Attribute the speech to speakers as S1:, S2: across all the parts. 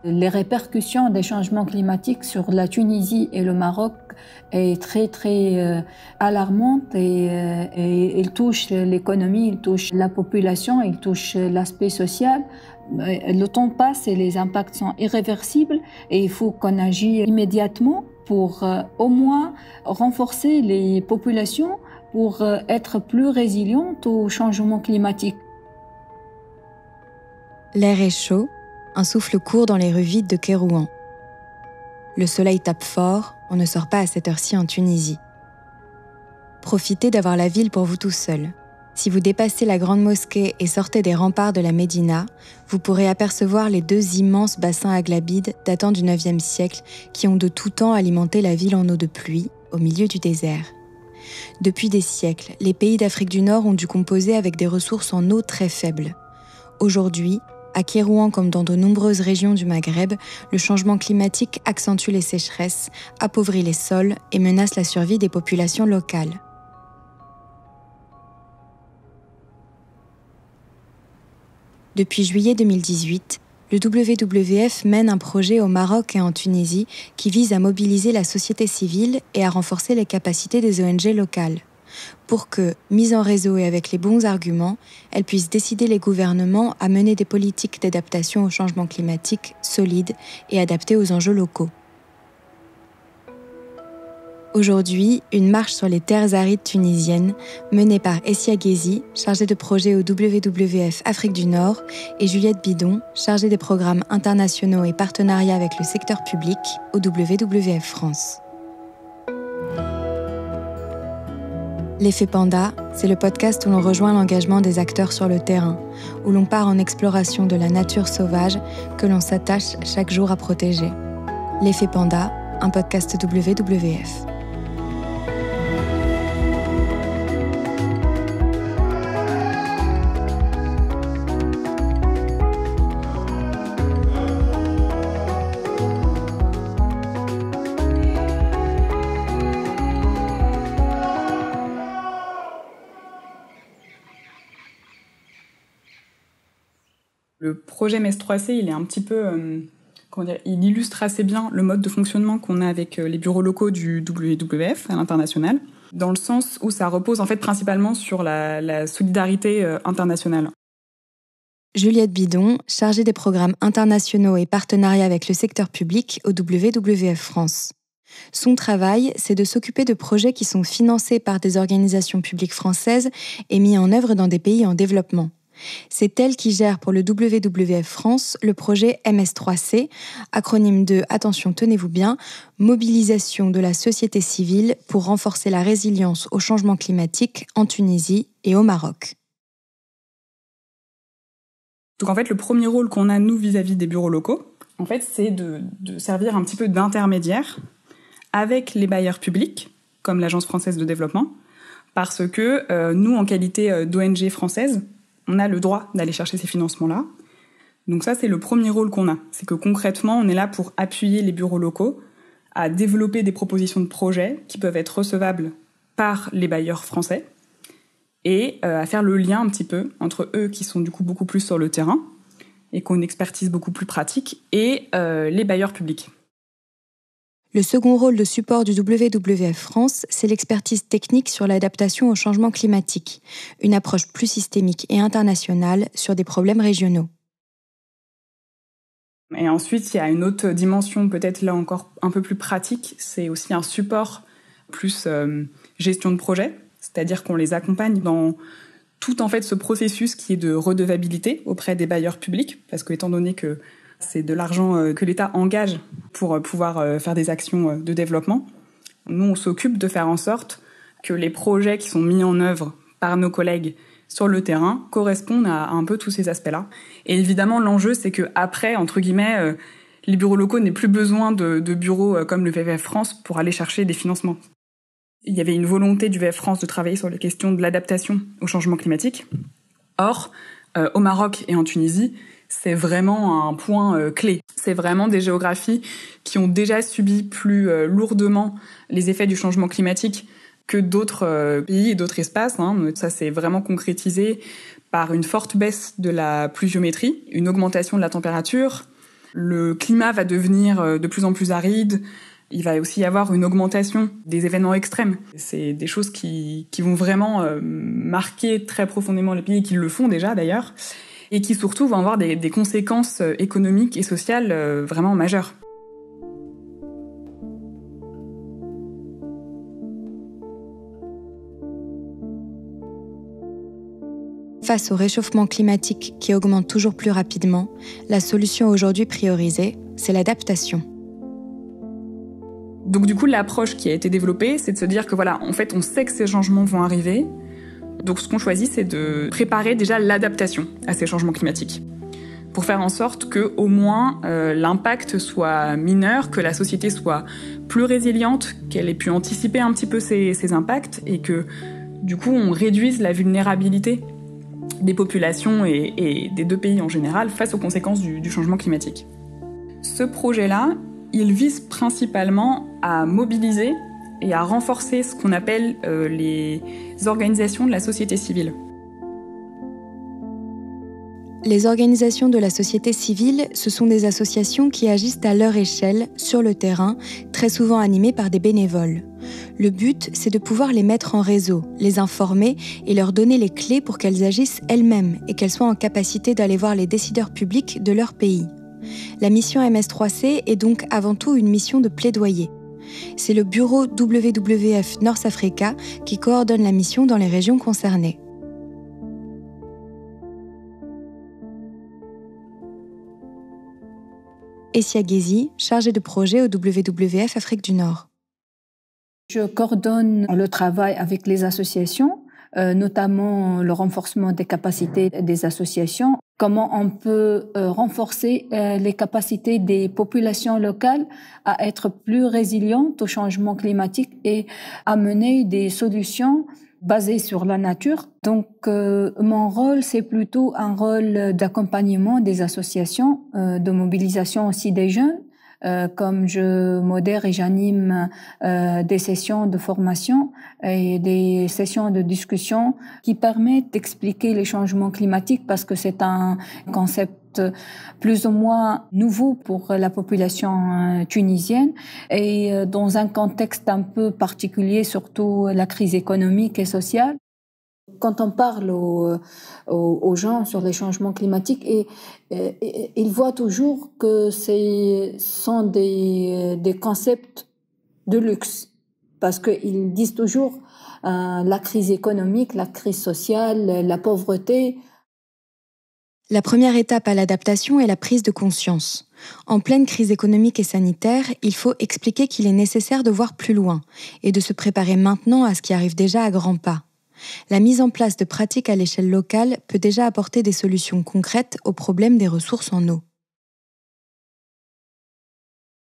S1: Les répercussions des changements climatiques sur la Tunisie et le Maroc est très alarmante et il touche l'économie, il touche la population, il touche l'aspect social. Le temps passe et les impacts sont irréversibles et il faut qu'on agisse immédiatement pour au moins renforcer les populations pour être plus résilientes au changement climatique.
S2: L'air est chaud, un souffle court dans les rues vides de Kérouan. Le soleil tape fort, on ne sort pas à cette heure-ci en Tunisie. Profitez d'avoir la ville pour vous tout seul. Si vous dépassez la grande mosquée et sortez des remparts de la Médina, vous pourrez apercevoir les 2 immenses bassins aghlabides datant du IXe siècle qui ont de tout temps alimenté la ville en eau de pluie, au milieu du désert. Depuis des siècles, les pays d'Afrique du Nord ont dû composer avec des ressources en eau très faibles. Aujourd'hui, à Kérouan comme dans de nombreuses régions du Maghreb, le changement climatique accentue les sécheresses, appauvrit les sols et menace la survie des populations locales. Depuis juillet 2018, le WWF mène un projet au Maroc et en Tunisie qui vise à mobiliser la société civile et à renforcer les capacités des ONG locales, pour que, mises en réseau et avec les bons arguments, elles puissent décider les gouvernements à mener des politiques d'adaptation au changement climatique solides et adaptées aux enjeux locaux. Aujourd'hui, une marche sur les terres arides tunisiennes, menée par Essia Ghezi, chargée de projet au WWF Afrique du Nord, et Juliette Bidon, chargée des programmes internationaux et partenariats avec le secteur public au WWF France. L'effet Panda, c'est le podcast où l'on rejoint l'engagement des acteurs sur le terrain, où l'on part en exploration de la nature sauvage que l'on s'attache chaque jour à protéger. L'effet Panda, un podcast WWF.
S3: Le projet MES3C, il est un petit peu, il illustre assez bien le mode de fonctionnement qu'on a avec les bureaux locaux du WWF à l'international, dans le sens où ça repose en fait principalement sur la solidarité internationale.
S2: Juliette Bidon, chargée des programmes internationaux et partenariats avec le secteur public au WWF France. Son travail, c'est de s'occuper de projets qui sont financés par des organisations publiques françaises et mis en œuvre dans des pays en développement. C'est elle qui gère pour le WWF France le projet MS3C, acronyme de, attention, tenez-vous bien, mobilisation de la société civile pour renforcer la résilience au changement climatique en Tunisie et au Maroc.
S3: Donc en fait, le premier rôle qu'on a, nous, vis-à-vis des bureaux locaux, en fait, c'est de servir un petit peu d'intermédiaire avec les bailleurs publics, comme l'Agence française de développement, parce que nous, en qualité d'ONG française, on a le droit d'aller chercher ces financements-là. Donc ça, c'est le premier rôle qu'on a. C'est que concrètement, on est là pour appuyer les bureaux locaux à développer des propositions de projets qui peuvent être recevables par les bailleurs français et à faire le lien un petit peu entre eux qui sont du coup beaucoup plus sur le terrain et qui ont une expertise beaucoup plus pratique et les bailleurs publics.
S2: Le second rôle de support du WWF France, c'est l'expertise technique sur l'adaptation au changement climatique, une approche plus systémique et internationale sur des problèmes régionaux.
S3: Et ensuite, il y a une autre dimension, peut-être là encore un peu plus pratique, c'est aussi un support plus gestion de projet, c'est-à-dire qu'on les accompagne dans tout en fait ce processus qui est de redevabilité auprès des bailleurs publics, parce que étant donné que c'est de l'argent que l'État engage pour pouvoir faire des actions de développement. Nous, on s'occupe de faire en sorte que les projets qui sont mis en œuvre par nos collègues sur le terrain correspondent à un peu tous ces aspects-là. Et évidemment, l'enjeu, c'est que après, entre guillemets, les bureaux locaux n'aient plus besoin de bureaux comme le WWF France pour aller chercher des financements. Il y avait une volonté du WWF France de travailler sur les questions de l'adaptation au changement climatique. Or, au Maroc et en Tunisie, c'est vraiment un point clé. C'est vraiment des géographies qui ont déjà subi plus lourdement les effets du changement climatique que d'autres pays et d'autres espaces. Ça s'est vraiment concrétisé par une forte baisse de la pluviométrie, une augmentation de la température, Le climat va devenir de plus en plus aride. Il va aussi y avoir une augmentation des événements extrêmes. C'est des choses qui vont vraiment marquer très profondément les pays, qui le font déjà d'ailleurs, et qui surtout vont avoir des conséquences économiques et sociales vraiment majeures.
S2: Face au réchauffement climatique qui augmente toujours plus rapidement, la solution aujourd'hui priorisée, c'est l'adaptation.
S3: Donc du coup, l'approche qui a été développée, c'est de se dire que voilà, en fait, on sait que ces changements vont arriver. Donc ce qu'on choisit, c'est de préparer déjà l'adaptation à ces changements climatiques, pour faire en sorte que au moins l'impact soit mineur, que la société soit plus résiliente, qu'elle ait pu anticiper un petit peu ces impacts et que du coup, on réduise la vulnérabilité des populations et des deux pays en général face aux conséquences du changement climatique. Ce projet-là, il vise principalement à mobiliser et à renforcer ce qu'on appelle les organisations de la société civile.
S2: Les organisations de la société civile, ce sont des associations qui agissent à leur échelle, sur le terrain, très souvent animées par des bénévoles. Le but, c'est de pouvoir les mettre en réseau, les informer et leur donner les clés pour qu'elles agissent elles-mêmes et qu'elles soient en capacité d'aller voir les décideurs publics de leur pays. La mission MS3C est donc avant tout une mission de plaidoyer. C'est le bureau WWF North Africa qui coordonne la mission dans les régions concernées. Essia Ghezi, chargée de projet au WWF Afrique du Nord.
S1: Je coordonne le travail avec les associations, notamment le renforcement des capacités des associations. Comment on peut renforcer les capacités des populations locales à être plus résilientes au changement climatique et amener des solutions basées sur la nature. Donc, mon rôle, c'est plutôt un rôle d'accompagnement des associations, de mobilisation aussi des jeunes, comme je modère et j'anime des sessions de formation et des sessions de discussion qui permettent d'expliquer les changements climatiques parce que c'est un concept plus ou moins nouveau pour la population tunisienne et dans un contexte un peu particulier, surtout la crise économique et sociale. Quand on parle aux gens sur les changements climatiques, ils voient toujours que ce sont des concepts de luxe, parce qu'ils disent toujours la crise économique, la crise sociale, la pauvreté.
S2: La première étape à l'adaptation est la prise de conscience. En pleine crise économique et sanitaire, il faut expliquer qu'il est nécessaire de voir plus loin et de se préparer maintenant à ce qui arrive déjà à grands pas. La mise en place de pratiques à l'échelle locale peut déjà apporter des solutions concrètes aux problèmes des ressources en eau.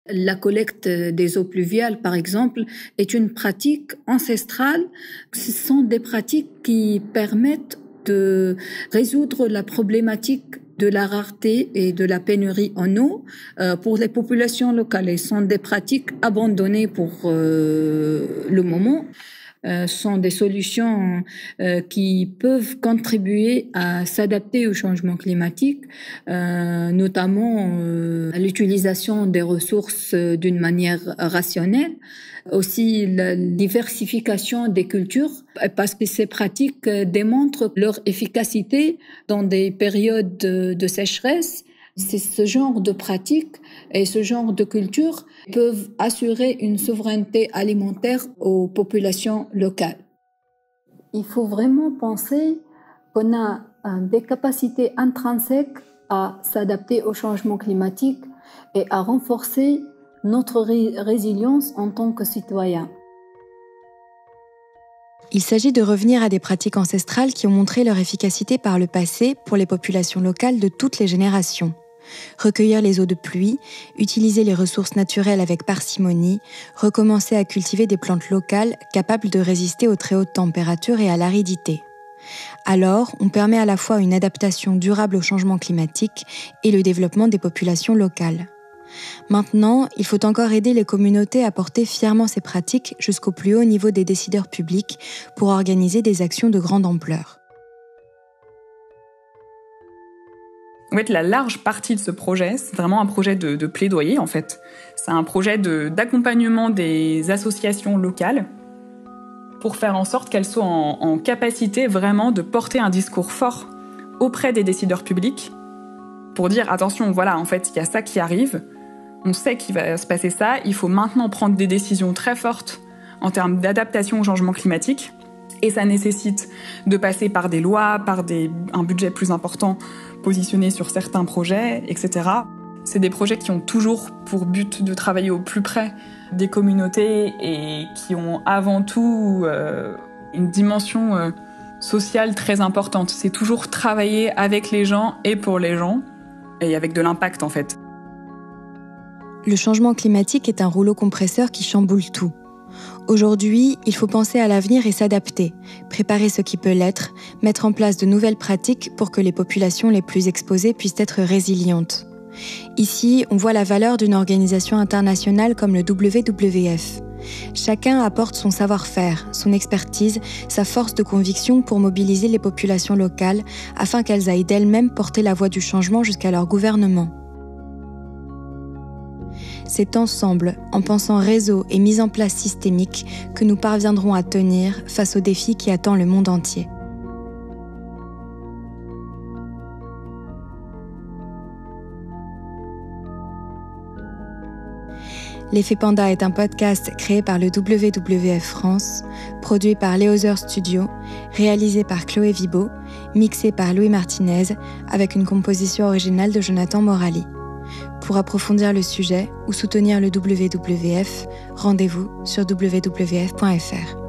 S1: La collecte des eaux pluviales, par exemple, est une pratique ancestrale. Ce sont des pratiques qui permettent de résoudre la problématique de la rareté et de la pénurie en eau pour les populations locales. Ce sont des pratiques abandonnées pour le moment. Sont des solutions qui peuvent contribuer à s'adapter au changement climatique, notamment à l'utilisation des ressources d'une manière rationnelle, aussi la diversification des cultures, parce que ces pratiques démontrent leur efficacité dans des périodes de sécheresse. C'est ce genre de pratiques et ce genre de culture peuvent assurer une souveraineté alimentaire aux populations locales. Il faut vraiment penser qu'on a des capacités intrinsèques à s'adapter au changement climatique et à renforcer notre résilience en tant que citoyens.
S2: Il s'agit de revenir à des pratiques ancestrales qui ont montré leur efficacité par le passé pour les populations locales de toutes les générations. Recueillir les eaux de pluie, utiliser les ressources naturelles avec parcimonie, recommencer à cultiver des plantes locales capables de résister aux très hautes températures et à l'aridité. Alors, on permet à la fois une adaptation durable au changement climatique et le développement des populations locales. Maintenant, il faut encore aider les communautés à porter fièrement ces pratiques jusqu'au plus haut niveau des décideurs publics pour organiser des actions de grande ampleur.
S3: En fait, la large partie de ce projet, c'est vraiment un projet de plaidoyer, en fait. C'est un projet d'accompagnement des associations locales pour faire en sorte qu'elles soient en capacité vraiment de porter un discours fort auprès des décideurs publics pour dire attention, voilà, en fait, il y a ça qui arrive, on sait qu'il va se passer ça, il faut maintenant prendre des décisions très fortes en termes d'adaptation au changement climatique. Et ça nécessite de passer par des lois, par un budget plus important positionné sur certains projets, etc. C'est des projets qui ont toujours pour but de travailler au plus près des communautés et qui ont avant tout une dimension sociale très importante. C'est toujours travailler avec les gens et pour les gens, et avec de l'impact en fait.
S2: Le changement climatique est un rouleau compresseur qui chamboule tout. Aujourd'hui, il faut penser à l'avenir et s'adapter, préparer ce qui peut l'être, mettre en place de nouvelles pratiques pour que les populations les plus exposées puissent être résilientes. Ici, on voit la valeur d'une organisation internationale comme le WWF. Chacun apporte son savoir-faire, son expertise, sa force de conviction pour mobiliser les populations locales afin qu'elles aillent d'elles-mêmes porter la voix du changement jusqu'à leur gouvernement. C'est ensemble, en pensant réseau et mise en place systémique, que nous parviendrons à tenir face aux défis qui attendent le monde entier. L'Effet Panda est un podcast créé par le WWF France, produit par Léozer Studio, réalisé par Chloé Vibo, mixé par Louis Martinez, avec une composition originale de Jonathan Morali. Pour approfondir le sujet ou soutenir le WWF, rendez-vous sur wwf.fr.